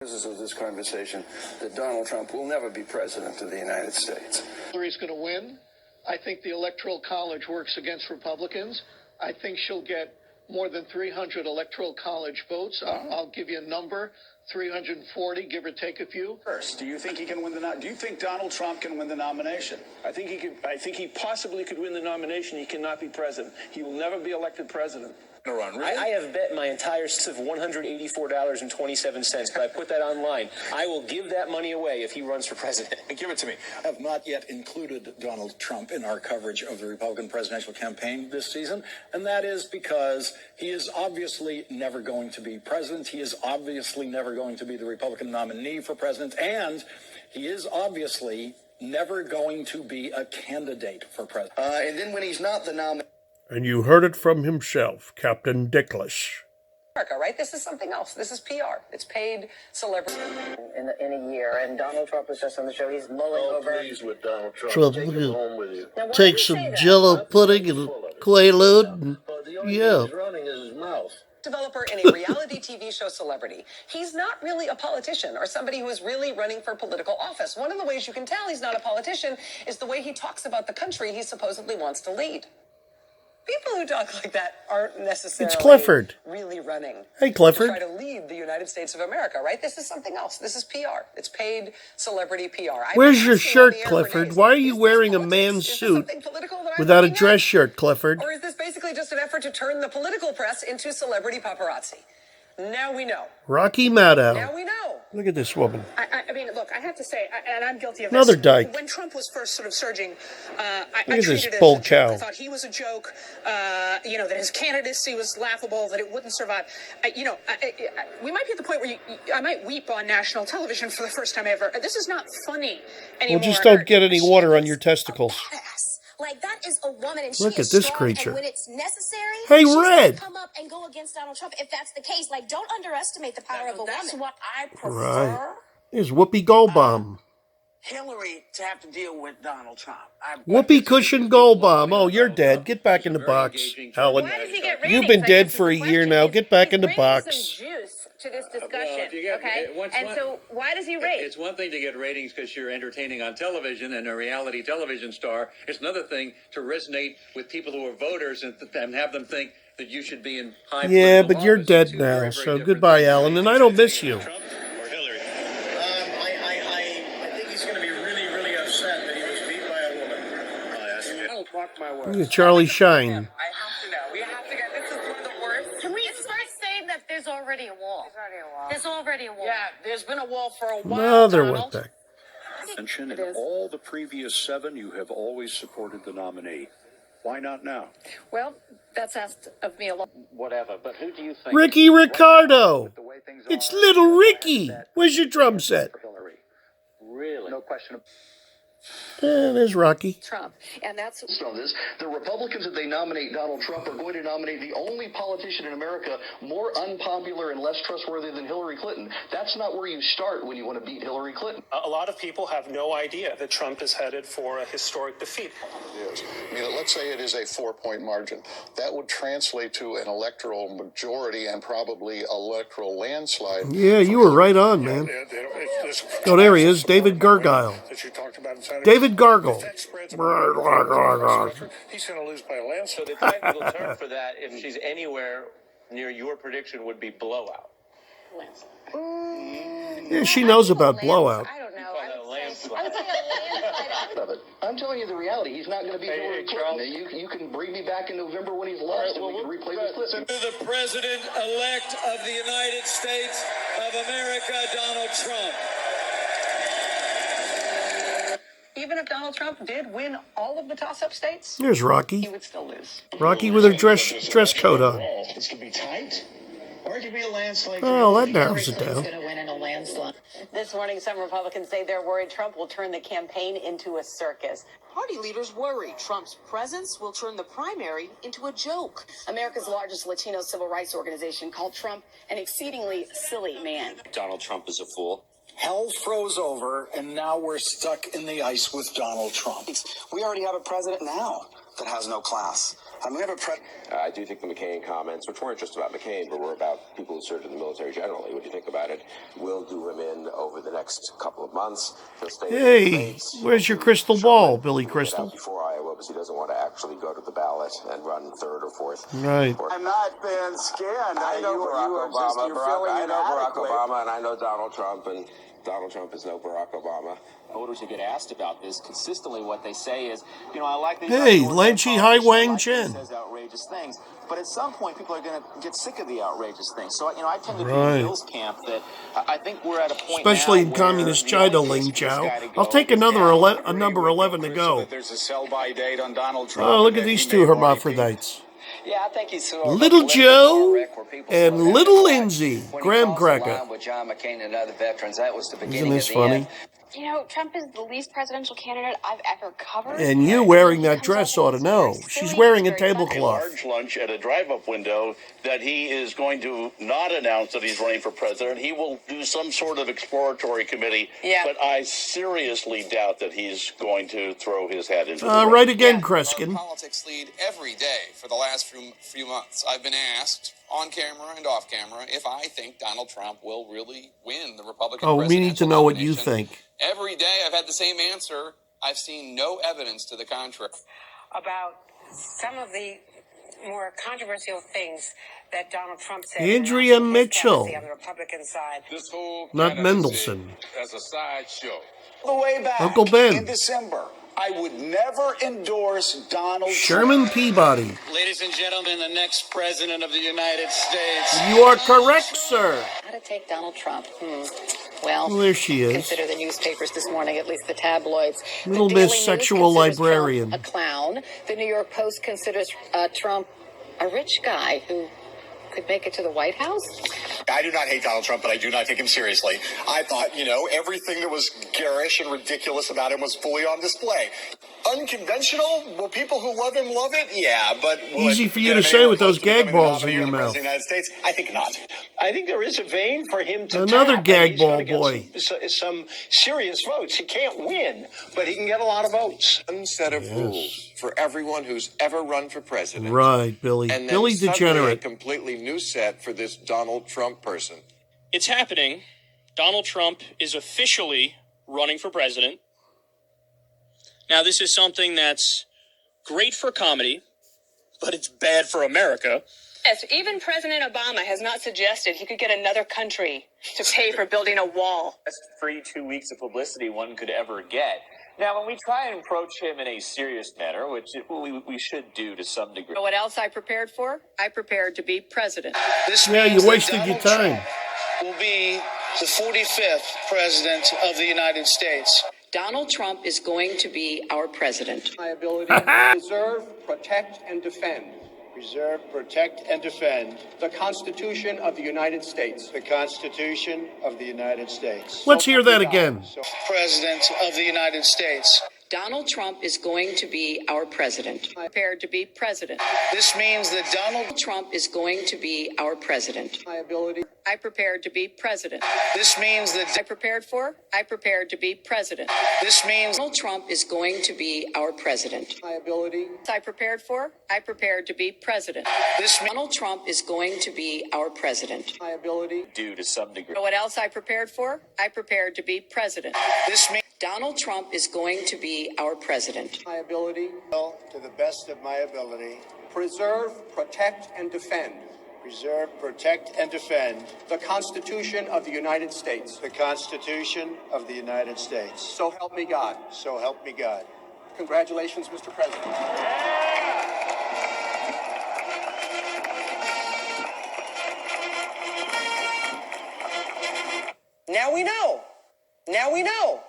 Of this conversation that Donald Trump will never be president of the United States. Hillary's going to win. I think the Electoral College works against Republicans. I think she'll get more than 300 Electoral College votes. I'll give you a number, 340, give or take a few. First, do you think he can win do you think Donald Trump can win the nomination? I think he could. I think he possibly could win the nomination. He cannot be president. He will never be elected president. Really? I have bet my entire of $184.27, but I put that online. I will give that money away if he runs for president. Give it to me. I have not yet included Donald Trump in our coverage of the Republican presidential campaign this season, and that is because he is obviously never going to be president. He is obviously never going to be the Republican nominee for president, and he is obviously never going to be a candidate for president. And then when he's not the nominee. And you heard it from himself, Captain Dickless. America, right? This is something else. This is PR. It's paid celebrity in a year. And Donald Trump was just on the show. He's mulling over. Pleased with Donald Trump. Take him home with you. Take some Jello pudding and Quaalude, and yeah. He's running is his mouth. Developer in a reality TV show celebrity. He's not really a politician or somebody who is really running for political office. One of the ways you can tell he's not a politician is the way he talks about the country he supposedly wants to lead. People who talk like that aren't necessarily It's Clifford. Really running. Hey, Clifford. To try to lead the United States of America, right? This is something else. This is PR. It's paid celebrity PR. Where's your shirt, Clifford? Why are you wearing a man's suit without a dress shirt, Clifford? Or is this basically just an effort to turn the political press into celebrity paparazzi? Now we know. Rocky Maddow. Now we know. Look at this woman. I mean, look, I have to say, and I'm guilty of Another this. dyke. When Trump was first sort of surging, I this treated it bull as a cow. joke. I thought he was a joke, that his candidacy was laughable, that it wouldn't survive. We might be at the point where I might weep on national television for the first time ever. This is not funny anymore. Well, just don't get any water on your testicles. Like, that is a woman, and Look she at is this strong, creature. and when it's necessary, Hey, she's Red. gonna come up and go against Donald Trump if that's the case. Like, don't underestimate the power of a woman. That's what I prefer. Right. There's Whoopi Goldbaum. Hillary to have to deal with Donald Trump. Whoopi Cushion Goldbaum. Oh, you're dead. Get back in the box, Helen. Why does he get You've ratings? been dead for a year now. Get back in the box. Some juice to this discussion, so why does he rate? It's one thing to get ratings because you're entertaining on television and a reality television star. It's another thing to resonate with people who are voters and have them think that you should be in high. Yeah, but you're dead now, so goodbye, Alan, and I don't miss you. I think he's going to be really, really upset that he was beat by a woman. Look at Charlie Shine. I have to know. We have to get. This is one of the worst. Can we first say that there's already a wall? There's already a wall. Yeah, there's been a wall for a while. No, there Donald. went back. In all the previous 7, you have always supported the nominee. Why not now? Well, that's asked of me a lot. Whatever, but who do you think? Ricky Ricardo. It's little Ricky. Where's your drum set? Really? No question. There's Rocky. Trump, and that's So this, the Republicans, if they nominate Donald Trump, are going to nominate the only politician in America more unpopular and less trustworthy than Hillary Clinton. That's not where you start when you want to beat Hillary Clinton. A lot of people have no idea that Trump is headed for a historic defeat. It is. I mean, let's say it is a 4-point margin. That would translate to an electoral majority and probably electoral landslide. Yeah, you were right on, man. Oh, there he is, David Gargile. David Gargle. He's going to lose by a landslide. So the technical term for that, if she's anywhere near your prediction, would be blowout. Yeah, she knows about blowout. I don't know. I'm telling you the reality. He's not going to beat Hillary Clinton. You can bring me back in November when he's lost, and we can replay the clip. To the President-elect of the United States of America, Donald Trump. Even if Donald Trump did win all of the toss-up states, There's Rocky. he would still lose. Rocky with her dress coat on. It's going to be tight, or it could be a landslide. Oh, that narrows it down. Going to win in a landslide. This morning, some Republicans say they're worried Trump will turn the campaign into a circus. Party leaders worry Trump's presence will turn the primary into a joke. America's largest Latino civil rights organization called Trump an exceedingly silly man. Donald Trump is a fool. Hell froze over, and now we're stuck in the ice with Donald Trump. We already have a president now that has no class. I do think the McCain comments, which weren't just about McCain, but were about people who served in the military generally, when you think about it, will do him in over the next couple of months. He'll stay Hey, where's your crystal ball, Billy Crystal? Before Iowa, because he doesn't want to actually go to the ballot and run third or fourth. Right. I'm not being scanned. I know Barack Obama, and I know Donald Trump, and Donald Trump is no Barack Obama. Voters who get asked about this consistently, what they say is, I like these. Hey, Lanchi Hai Wang Chen. Says outrageous things, but at some point, people are going to get sick of the outrageous things. So, I tend to be in Bill's camp that I think we're at a point, especially now in communist China, Ling Chow. I'll take a number 11 to go. There's a sell-by date on Donald Trump. Oh, look at these two hermaphrodites. Yeah, I think he's Little Joe and Little Lindsay, graham cracker. With John McCain and other veterans, that was the beginning Isn't this funny? Trump is the least presidential candidate I've ever covered. And you wearing that dress ought to know. She's wearing a tablecloth. Large lunch at a drive-up window that he is going to not announce that he's running for president. He will do some sort of exploratory committee. Yeah. But I seriously doubt that he's going to throw his hat into the Right ring. again, Kreskin. Politics lead every day for the last few months. I've been asked on camera and off camera if I think Donald Trump will really win the Republican Oh, we need to know what you nomination. think. Every day I've had the same answer. I've seen no evidence to the contrary. About some of the more controversial things that Donald Trump said. Andrea Mitchell. On the Republican side. This whole Not Mendelsohn. as a sideshow. The way back Uncle Ben. in December, I would never endorse Donald Sherman Peabody. Ladies and gentlemen, the next president of the United States. You are correct, sir. How to take Donald Trump? Well, there she is. Consider the newspapers this morning, at least the tabloids. Little Miss Sexual Librarian. Trump a clown. The New York Post considers Trump a rich guy who could make it to the White House. I do not hate Donald Trump, but I do not take him seriously. I thought, everything that was garish and ridiculous about him was fully on display. Unconventional? Will people who love him love it? Yeah, but... Easy for you to say with those gag balls in your mouth. United States? I think not. I think there is a vein for him to Another tap, gag ball boy. Some serious votes. He can't win, but he can get a lot of votes. One set of rules for everyone who's ever run for president. Right, Billy. And then Billy Degenerate. a completely new set for this Donald Trump person. It's happening. Donald Trump is officially running for president. Now, this is something that's great for comedy, but it's bad for America. Yes, even President Obama has not suggested he could get another country to pay for building a wall. Best free 2 weeks of publicity one could ever get. Now, when we try and approach him in a serious manner, which we should do to some degree. What else I prepared for? I prepared to be president. Yeah, you wasted your time. Will be the 45th president of the United States. Donald Trump is going to be our president. My ability to preserve, protect, and defend. Preserve, protect, and defend The Constitution of the United States. the Constitution of the United States. Let's hear that again. President of the United States. Donald Trump is going to be our president. Prepared to be president. This means that Donald Trump is going to be our president. My ability. I prepared to be president. This means that I prepared to be president. This means Donald Trump is going to be our president. My ability. I prepared to be president. This Donald Trump is going to be our president. My ability. Do to some degree. What else I prepared for? I prepared to be president. This means Donald Trump is going to be our president. My ability. to the best of my ability. Preserve, protect, and defend. Preserve, protect, and defend The Constitution of the United States. the Constitution of the United States. So help me God. So help me God. Congratulations, Mr. President. Now we know.